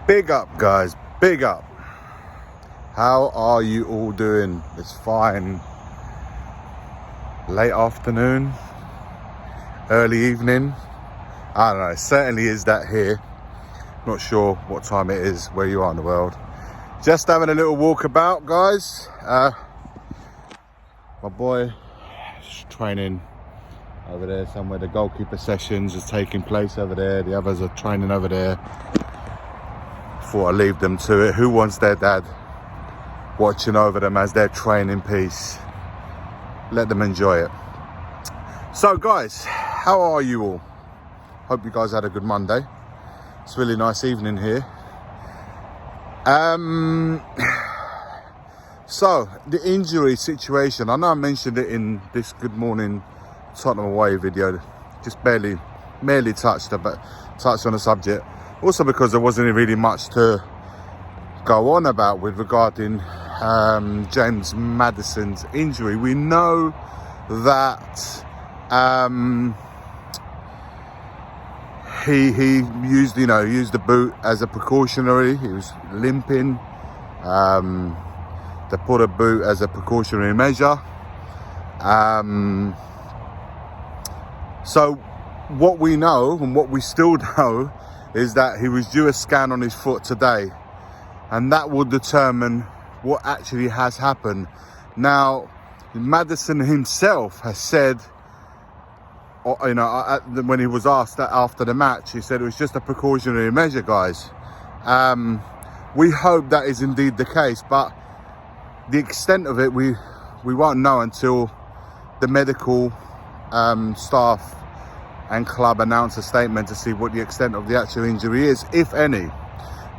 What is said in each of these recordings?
Big up, guys, big up. How are you all doing? It's fine. Late afternoon, early evening. I don't know, it certainly is that here. Not sure what time it is where you are in the world. Just having a little walkabout, guys. My boy is training over there somewhere. The goalkeeper sessions is taking place over there. The others are training over there. Thought I'd leave them to it. Who wants their dad watching over them as they're training in peace? Let them enjoy it. So guys, how are you all? Hope you guys had a good Monday. It's a really nice evening here. So the injury situation, I know I mentioned it in this Good Morning Tottenham away video, just barely touched on the subject. Also because there wasn't really much to go on about with regarding James Maddison's injury. We know that he used the boot as a precautionary. He was limping. They put a boot as a precautionary measure. So what we know and what we still know is that he was due a scan on his foot today, and that will determine what actually has happened. Now, Maddison himself has said, when he was asked that after the match, he said it was just a precautionary measure, guys. We hope that is indeed the case, but the extent of it, we won't know until the medical staff and club announce a statement to see what the extent of the actual injury is, if any.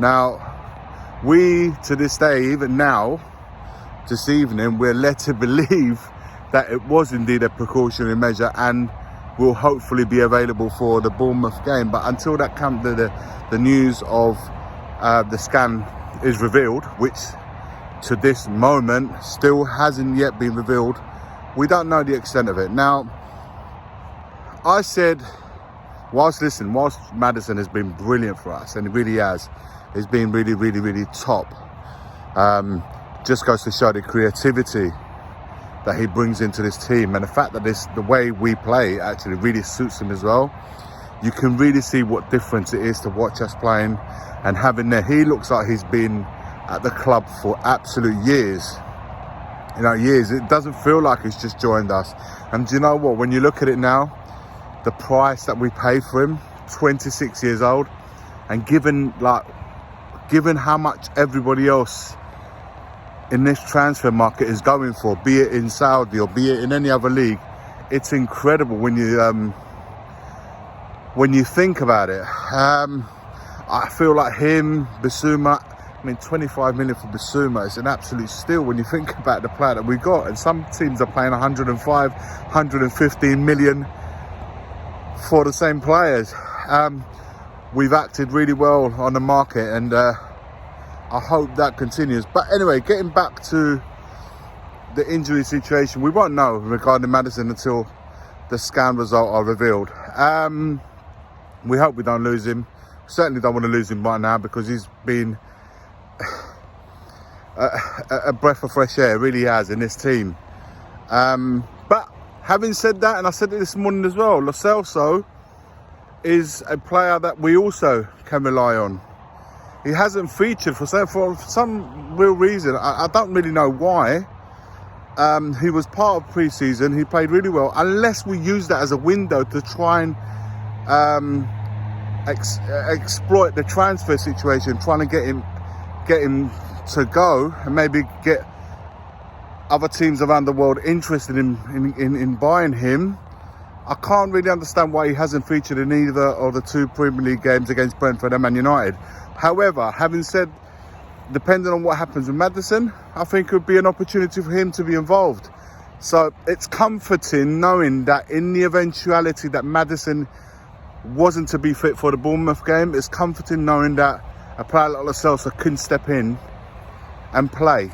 Now, we, to this day, even now, this evening, we're led to believe that it was indeed a precautionary measure and will hopefully be available for the Bournemouth game. But until that the news of the scan is revealed, which to this moment still hasn't yet been revealed, we don't know the extent of it. Now, I said, whilst Maddison has been brilliant for us, and he really has, he's been really, really, really top. Just goes to show the creativity that he brings into this team, and the fact that the way we play actually really suits him as well. You can really see what difference it is to watch us playing and having there. He looks like he's been at the club for absolute years. Years. It doesn't feel like he's just joined us. And do you know what? When you look at it now, the price that we paid for him, 26 years old, and given how much everybody else in this transfer market is going for, be it in Saudi or be it in any other league, it's incredible when you think about it. I feel like him, Bissouma, 25 million for Bissouma is an absolute steal when you think about the player that we got. And some teams are paying 105, 115 million for the same players. We've acted really well on the market, and I hope that continues. But anyway, getting back to the injury situation, we won't know regarding Maddison until the scan result are revealed. We hope we don't lose him. Certainly don't want to lose him right now, because he's been a breath of fresh air, really has, in this team. But having said that, and I said it this morning as well, Lo Celso is a player that we also can rely on. He hasn't featured for some real reason. I don't really know why. He was part of pre-season. He played really well. Unless we use that as a window to try and exploit the transfer situation, trying to get him to go, and maybe get other teams around the world interested in buying him. I can't really understand why he hasn't featured in either of the two Premier League games against Brentford and Man United. However, having said, depending on what happens with Maddison, I think it would be an opportunity for him to be involved. So it's comforting knowing that in the eventuality that Maddison wasn't to be fit for the Bournemouth game, it's comforting knowing that a player like Lo Celso can step in and play.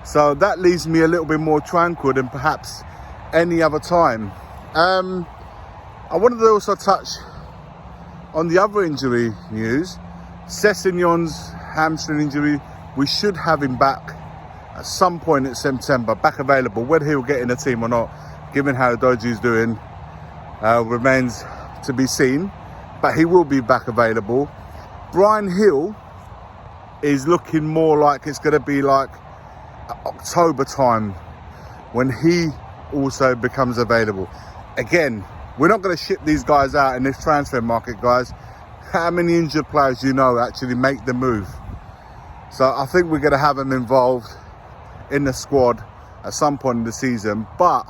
So that leaves me a little bit more tranquil than perhaps any other time. I wanted to also touch on the other injury news. Sessegnon's hamstring injury, we should have him back at some point in September, back available. Whether he'll get in the team or not, given how Doji's doing, remains to be seen. But he will be back available. Brian Hill is looking more like it's going to be like October time when he also becomes available. Again, we're not going to ship these guys out in this transfer market, guys. How many injured players do you know actually make the move? So I think we're going to have them involved in the squad at some point in the season. But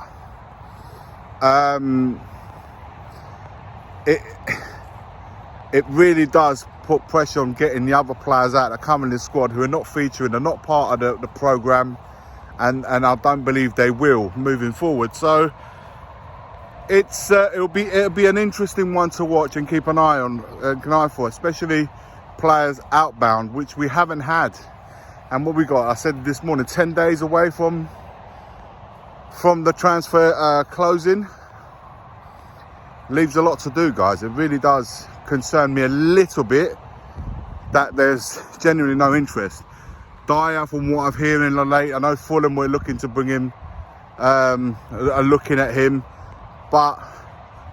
it really does put pressure on getting the other players out that come in the squad who are not featuring, are not part of the programme, and I don't believe they will moving forward. So it'll be an interesting one to watch and keep an eye for, especially players outbound, which we haven't had. And what we got, I said this morning, 10 days away from the transfer closing. Leaves a lot to do, guys. It really does concern me a little bit that there's genuinely no interest. Dyer, from what I've heard in the late, I know Fulham were looking to bring him, are looking at him, but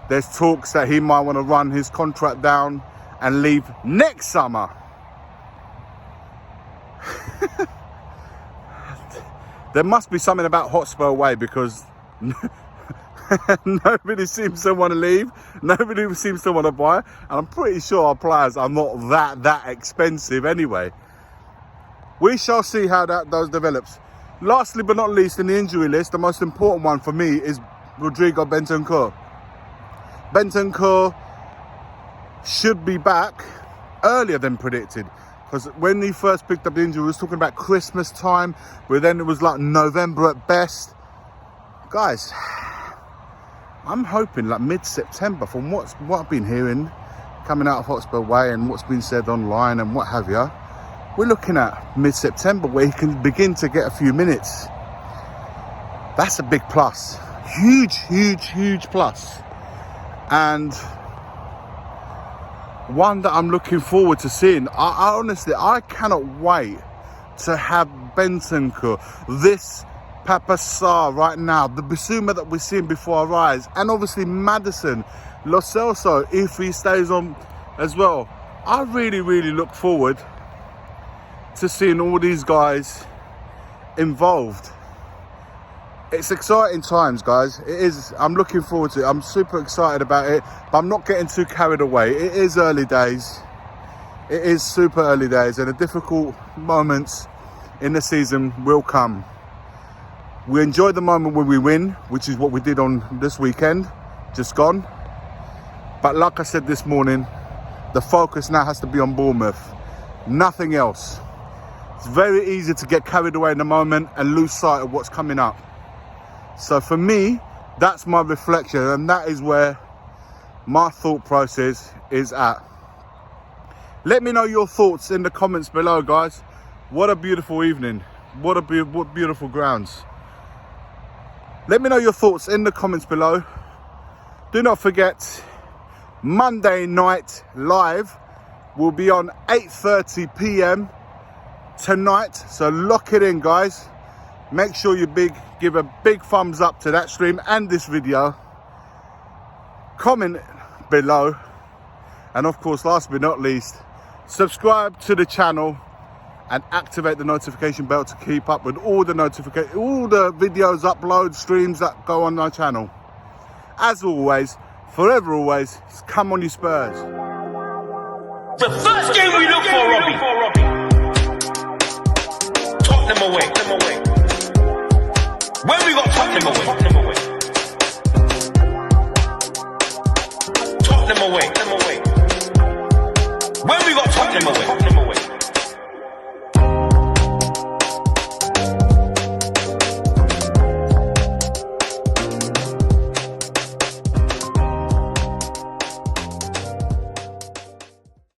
there's talks that he might want to run his contract down and leave next summer. There must be something about Hotspur away, because nobody seems to want to leave, nobody seems to want to buy, and I'm pretty sure our players are not that expensive anyway. We shall see how those develops. Lastly but not least, in the injury list, the most important one for me is Rodrigo Bentancur. Bentancur should be back earlier than predicted, because when he first picked up the injury, we was talking about Christmas time, but then it was like November at best. Guys, I'm hoping like mid-September, from what I've been hearing coming out of Hotspur Way and what's been said online and what have you. We're looking at mid-September where he can begin to get a few minutes. That's a big plus. Huge plus. And one that I'm looking forward to seeing. I honestly, I cannot wait to have Bentancur, this Papa Sarr right now, the Bissouma that we're seeing before our eyes, and obviously Maddison, Lo Celso, if he stays on as well. I really look forward to seeing all these guys involved. It's exciting times, guys. It is. I'm looking forward to it. I'm super excited about it, but I'm not getting too carried away. It is early days. It is super early days, and the difficult moments in the season will come. We enjoy the moment when we win, which is what we did on this weekend, just gone. But like I said this morning, the focus now has to be on Bournemouth. Nothing else. It's very easy to get carried away in the moment and lose sight of what's coming up. So for me, that's my reflection, and that is where my thought process is at. Let me know your thoughts in the comments below, guys. What a beautiful evening. What beautiful grounds. Let me know your thoughts in the comments below. Do not forget, Monday night live will be on 8:30 p.m. tonight. So lock it in, guys. Make sure you give a big thumbs up to that stream and this video. Comment below. And of course, last but not least, subscribe to the channel and activate the notification bell to keep up with all the videos, uploads, streams that go on my channel. As always, forever always, come on you Spurs. The first game we look for, Robbie. Tottenham away. When we got Tottenham away.